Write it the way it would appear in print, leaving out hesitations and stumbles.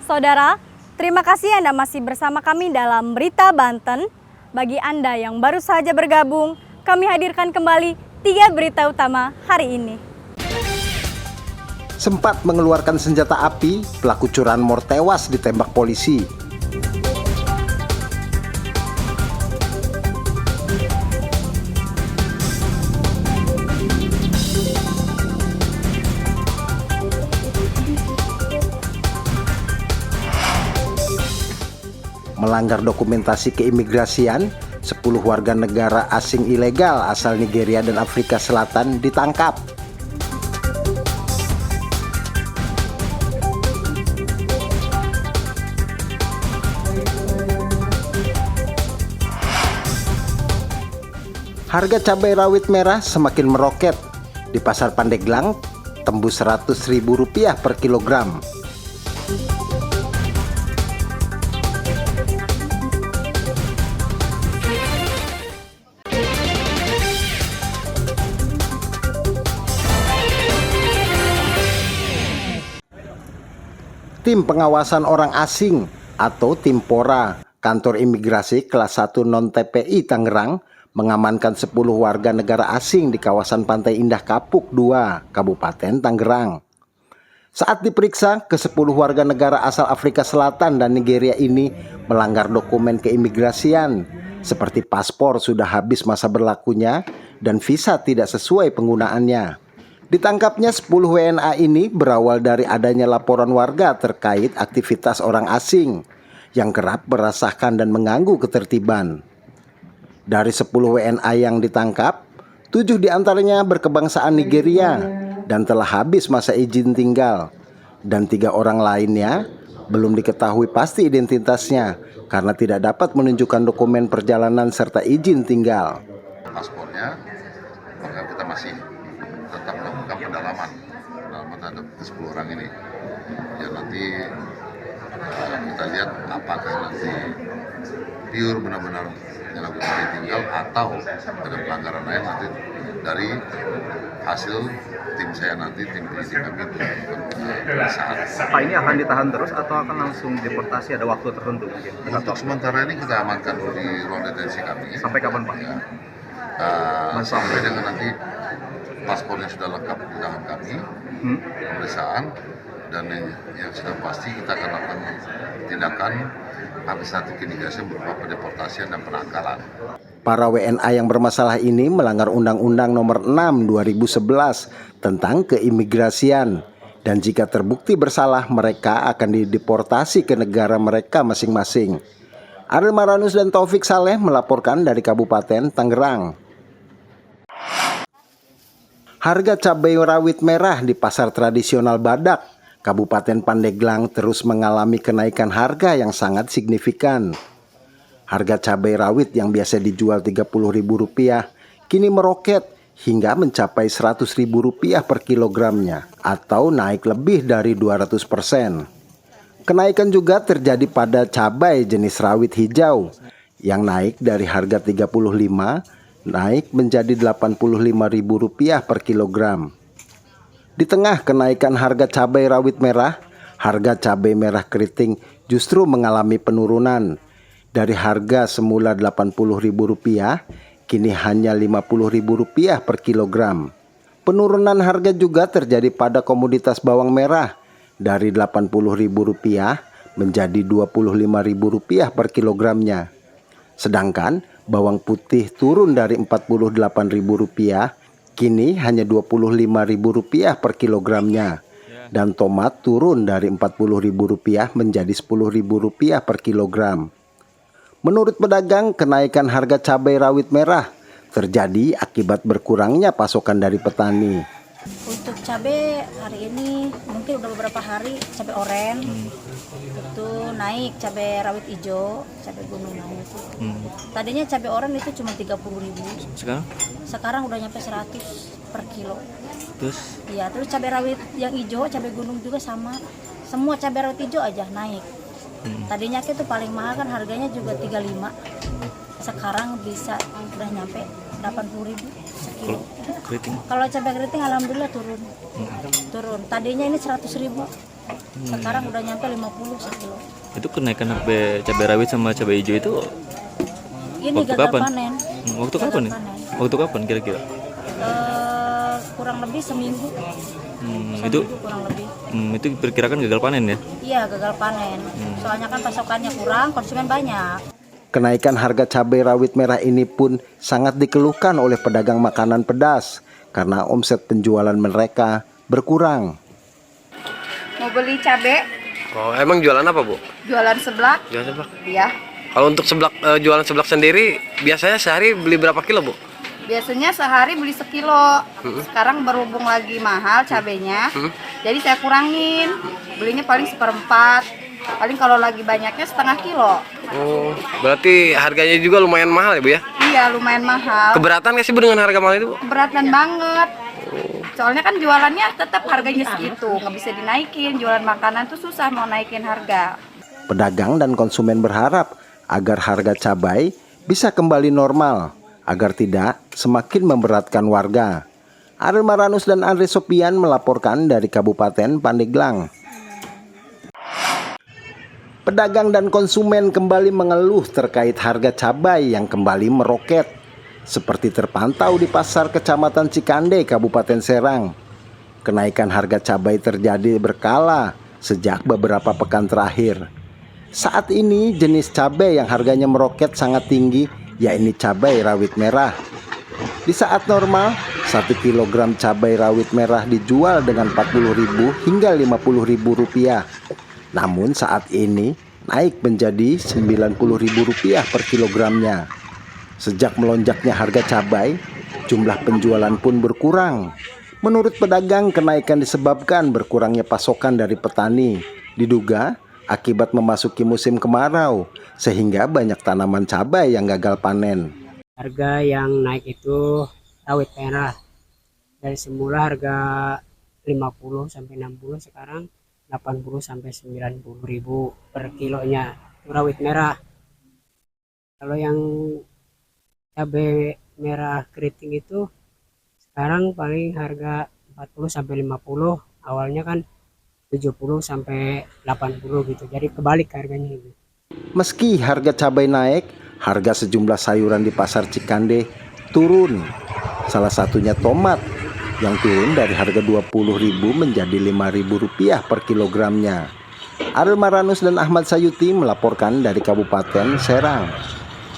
Saudara, terima kasih Anda masih bersama kami dalam Berita Banten. Bagi Anda yang baru saja bergabung, kami hadirkan kembali 3 berita utama hari ini. Sempat mengeluarkan senjata api, pelaku curanmor tewas ditembak polisi. Melanggar dokumentasi keimigrasian, 10 warga negara asing ilegal asal Nigeria dan Afrika Selatan ditangkap. Harga cabai rawit merah semakin meroket. Di Pasar Pandeglang tembus Rp100.000 per kilogram. Tim Pengawasan Orang Asing atau Tim PORA, Kantor Imigrasi Kelas 1 Non-TPI Tangerang, mengamankan 10 warga negara asing di kawasan Pantai Indah Kapuk 2, Kabupaten Tangerang. Saat diperiksa, ke-10 warga negara asal Afrika Selatan dan Nigeria ini melanggar dokumen keimigrasian, seperti paspor sudah habis masa berlakunya dan visa tidak sesuai penggunaannya. Ditangkapnya 10 WNA ini berawal dari adanya laporan warga terkait aktivitas orang asing yang kerap meresahkan dan mengganggu ketertiban. Dari 10 WNA yang ditangkap, 7 diantaranya berkebangsaan Nigeria dan telah habis masa izin tinggal. Dan 3 orang lainnya belum diketahui pasti identitasnya karena tidak dapat menunjukkan dokumen perjalanan serta izin tinggal. Paspornya, maka kita masih tetap melakukan pendalaman terhadap 10 orang ini. Ya nanti kita lihat apakah nanti pure benar-benar dilakukan izin tinggal atau ada pelanggaran lain nanti dari hasil tim saya nanti, tim penyidik kami untuk pemeriksaan. Pak, ini akan ditahan terus atau akan langsung deportasi, ada waktu tertentu mungkin? Untuk sementara ini kita amankan dulu di ruang detensi kami. Sampai kapan Pak? Ya. Sampai dengan nanti paspornya sudah lengkap di tangan kami, pemeriksaan, dan yang sudah pasti kita akan lakukan tindakan administratif keimigrasian berupa pendeportasian dan penangkalan. Para WNA yang bermasalah ini melanggar Undang-Undang Nomor 6 2011 tentang keimigrasian, dan jika terbukti bersalah mereka akan dideportasi ke negara mereka masing-masing. Ariel Maranus dan Taufik Saleh melaporkan dari Kabupaten Tangerang. Harga cabai rawit merah di pasar tradisional Badak, Kabupaten Pandeglang terus mengalami kenaikan harga yang sangat signifikan. Harga cabai rawit yang biasa dijual Rp30.000 kini meroket hingga mencapai Rp100.000 per kilogramnya atau naik lebih dari 200%. Kenaikan juga terjadi pada cabai jenis rawit hijau yang naik dari harga Rp35 naik menjadi Rp85.000 per kilogram. Di tengah kenaikan harga cabai rawit merah, harga cabai merah keriting justru mengalami penurunan. Dari harga semula Rp80.000, kini hanya Rp50.000 per kilogram. Penurunan harga juga terjadi pada komoditas bawang merah dari Rp80.000 menjadi Rp25.000 per kilogramnya. Sedangkan bawang putih turun dari Rp48.000, kini hanya Rp25.000 per kilogramnya. Dan tomat turun dari Rp40.000 menjadi Rp10.000 per kilogram. Menurut pedagang, kenaikan harga cabai rawit merah terjadi akibat berkurangnya pasokan dari petani. Untuk cabai hari ini mungkin udah beberapa hari cabai oren itu naik, cabai rawit hijau, cabai gunung naik. Tadinya cabai oren itu cuma Rp30.000. Sekarang udah nyampe 100 per kilo. Terus? Iya, terus cabai rawit yang hijau, cabai gunung juga sama. Semua cabai rawit hijau aja naik. Tadinya itu paling mahal kan harganya juga 35. Sekarang bisa udah nyampe 80.000 sekilo. Keriting. Kalau cabai keriting alhamdulillah turun. Turun. Tadinya ini 100.000. Sekarang udah nyampe 50 sekilo. Itu kenaikan cabai rawit sama cabai hijau itu Ini waktu gagal kapan? panen. Waktu Gagal kapan nih? panen. Waktu kapan kira-kira? Kurang lebih seminggu. Itu Seminggu kurang lebih. itu diperkirakan gagal panen ya? Iya, gagal panen. Soalnya kan pasokannya kurang, konsumen banyak. Kenaikan harga cabai rawit merah ini pun sangat dikeluhkan oleh pedagang makanan pedas karena omset penjualan mereka berkurang. Mau beli cabe, Oh, emang jualan apa, Bu? jualan seblak, Jualan seblak. ya. Kalau untuk seblak jualan seblak sendiri, biasanya sehari beli berapa kilo, Bu? Biasanya sehari beli sekilo. Sekarang berhubung lagi mahal cabenya, jadi saya kurangin. Belinya paling 1/4. Paling kalau lagi banyaknya setengah kilo. Oh, berarti harganya juga lumayan mahal ya, Bu ya? Iya, lumayan mahal. Keberatan nggak sih, Bu, dengan harga mahal itu, Bu? Keberatan banget. Soalnya kan jualannya tetap harganya segitu, nggak bisa dinaikin. Jualan makanan tuh susah mau naikin harga. Pedagang dan konsumen berharap agar harga cabai bisa kembali normal, agar tidak semakin memberatkan warga. Ariel Maranus dan Andre Sopian melaporkan dari Kabupaten Pandeglang. Pedagang dan konsumen kembali mengeluh terkait harga cabai yang kembali meroket, seperti terpantau di pasar Kecamatan Cikande, Kabupaten Serang. Kenaikan harga cabai terjadi berkala sejak beberapa pekan terakhir. Saat ini jenis cabai yang harganya meroket sangat tinggi, yakni cabai rawit merah. Di saat normal, 1 kg cabai rawit merah dijual dengan Rp40.000 hingga Rp50.000. Namun saat ini naik menjadi Rp90.000 per kilogramnya. Sejak melonjaknya harga cabai, jumlah penjualan pun berkurang. Menurut pedagang, kenaikan disebabkan berkurangnya pasokan dari petani. Diduga akibat memasuki musim kemarau, sehingga banyak tanaman cabai yang gagal panen. Harga yang naik itu rawit merah. Dari semula harga 50 sampai 60, sekarang 80 sampai 90.000 per kilonya. Itu rawit merah. Kalau yang cabai merah keriting itu sekarang paling harga 40 sampai 50, awalnya kan 70 sampai 80 gitu. Jadi kebalik harganya gitu. Meski harga cabai naik, harga sejumlah sayuran di pasar Cikande turun. Salah satunya tomat yang turun dari harga Rp20.000 menjadi Rp5.000 per kilogramnya. Ariel Maranus dan Ahmad Sayuti melaporkan dari Kabupaten Serang.